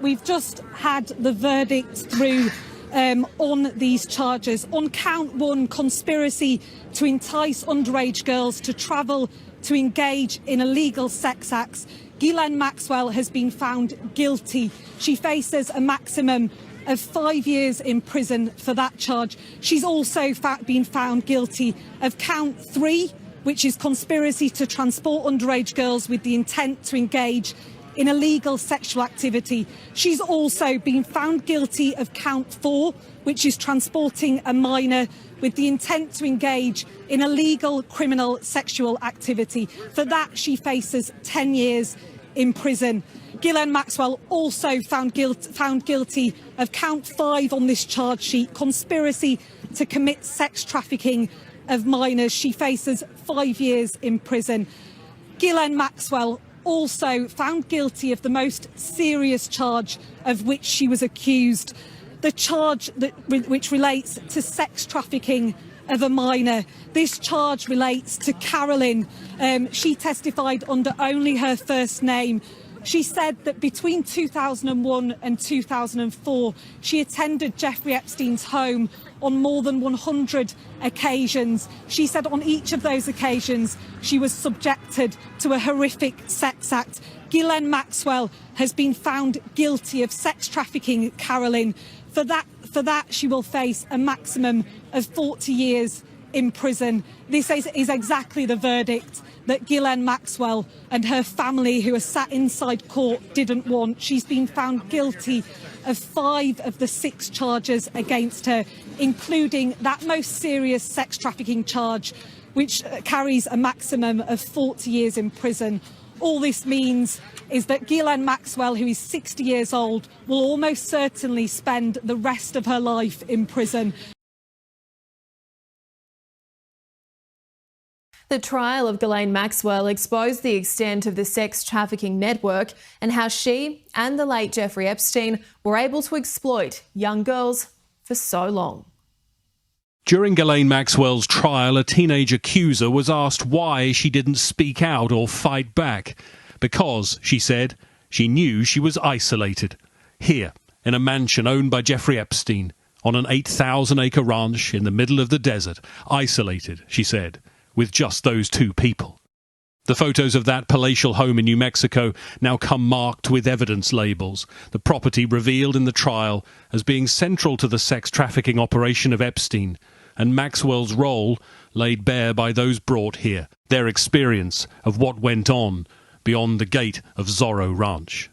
we've just had the verdict through on these charges. On count one, conspiracy to entice underage girls to travel to engage in illegal sex acts, Ghislaine Maxwell has been found guilty. She faces a maximum of 5 years in prison for that charge. She's also been found guilty of count three, which is conspiracy to transport underage girls with the intent to engage in illegal sexual activity. She's also been found guilty of count four, which is transporting a minor with the intent to engage in illegal criminal sexual activity. For that, she faces 10 years in prison. Ghislaine Maxwell also found guilty of count five on this charge sheet, conspiracy to commit sex trafficking of minors. She faces 5 years in prison. Ghislaine Maxwell also found guilty of the most serious charge of which she was accused, the charge which relates to sex trafficking of a minor. This charge relates to Carolyn. She testified under only her first name. She said that between 2001 and 2004, she attended Jeffrey Epstein's home on more than 100 occasions. She said on each of those occasions, she was subjected to a horrific sex act. Ghislaine Maxwell has been found guilty of sex trafficking Carolyn. For that, she will face a maximum of 40 years in prison. This is exactly the verdict that Ghislaine Maxwell and her family, who are sat inside court, didn't want. She's been found guilty of 5 of the 6 charges against her, including that most serious sex trafficking charge, which carries a maximum of 40 years in prison. All this means is that Ghislaine Maxwell, who is 60 years old, will almost certainly spend the rest of her life in prison. The trial of Ghislaine Maxwell exposed the extent of the sex trafficking network and how she and the late Jeffrey Epstein were able to exploit young girls for so long. During Ghislaine Maxwell's trial, a teenage accuser was asked why she didn't speak out or fight back. Because, she said, she knew she was isolated. Here, in a mansion owned by Jeffrey Epstein, on an 8,000-acre ranch in the middle of the desert, isolated, she said, with just those 2 people. The photos of that palatial home in New Mexico now come marked with evidence labels, the property revealed in the trial as being central to the sex trafficking operation of Epstein, and Maxwell's role laid bare by those brought here, their experience of what went on beyond the gate of Zorro Ranch.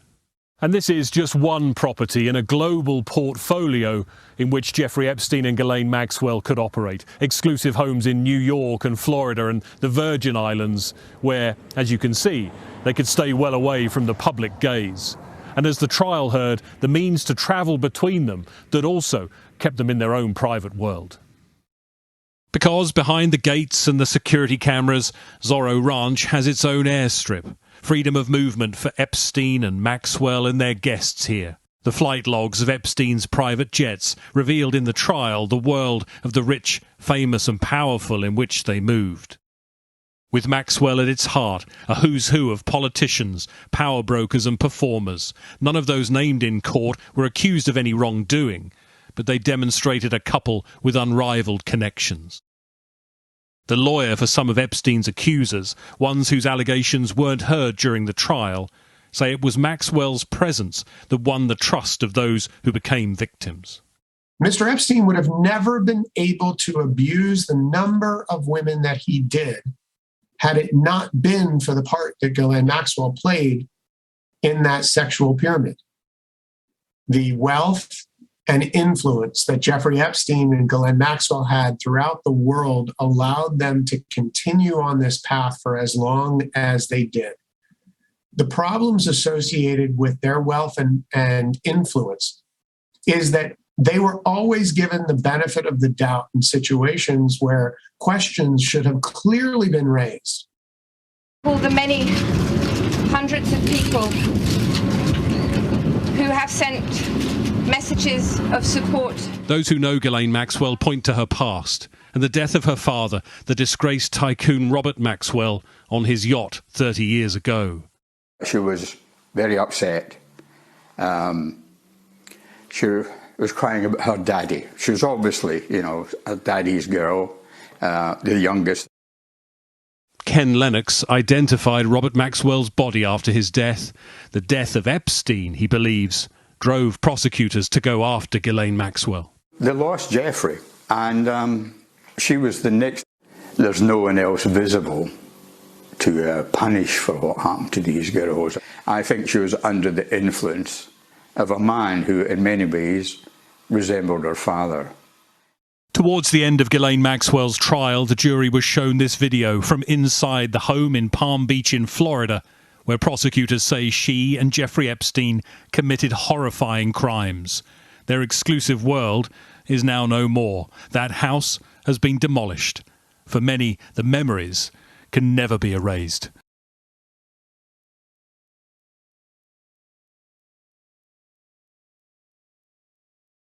And this is just one property in a global portfolio in which Jeffrey Epstein and Ghislaine Maxwell could operate. Exclusive homes in New York and Florida and the Virgin Islands, where, as you can see, they could stay well away from the public gaze. And as the trial heard, the means to travel between them that also kept them in their own private world. Because behind the gates and the security cameras, Zorro Ranch has its own airstrip. Freedom of movement for Epstein and Maxwell and their guests here. The flight logs of Epstein's private jets revealed in the trial the world of the rich, famous and powerful in which they moved. With Maxwell at its heart, a who's who of politicians, power brokers and performers. None of those named in court were accused of any wrongdoing, but they demonstrated a couple with unrivaled connections. The lawyer for some of Epstein's accusers, ones whose allegations weren't heard during the trial, say it was Maxwell's presence that won the trust of those who became victims. Mr. Epstein would have never been able to abuse the number of women that he did had it not been for the part that Ghislaine Maxwell played in that sexual pyramid. The wealth and influence that Jeffrey Epstein and Ghislaine Maxwell had throughout the world allowed them to continue on this path for as long as they did. The problems associated with their wealth and influence is that they were always given the benefit of the doubt in situations where questions should have clearly been raised. All the many hundreds of people who have sent messages of support. Those who know Ghislaine Maxwell point to her past and the death of her father, the disgraced tycoon Robert Maxwell, on his yacht 30 years ago. She was very upset She was crying about her daddy. She was obviously, a daddy's girl, the youngest. Ken Lennox identified Robert Maxwell's body after his death. The death of Epstein, he believes, drove prosecutors to go after Ghislaine Maxwell. They lost Jeffrey, and she was the next. There's no one else visible to punish for what happened to these girls. I think she was under the influence of a man who, in many ways, resembled her father. Towards the end of Ghislaine Maxwell's trial, the jury was shown this video from inside the home in Palm Beach in Florida, where prosecutors say she and Jeffrey Epstein committed horrifying crimes. Their exclusive world is now no more. That house has been demolished. For many, the memories can never be erased.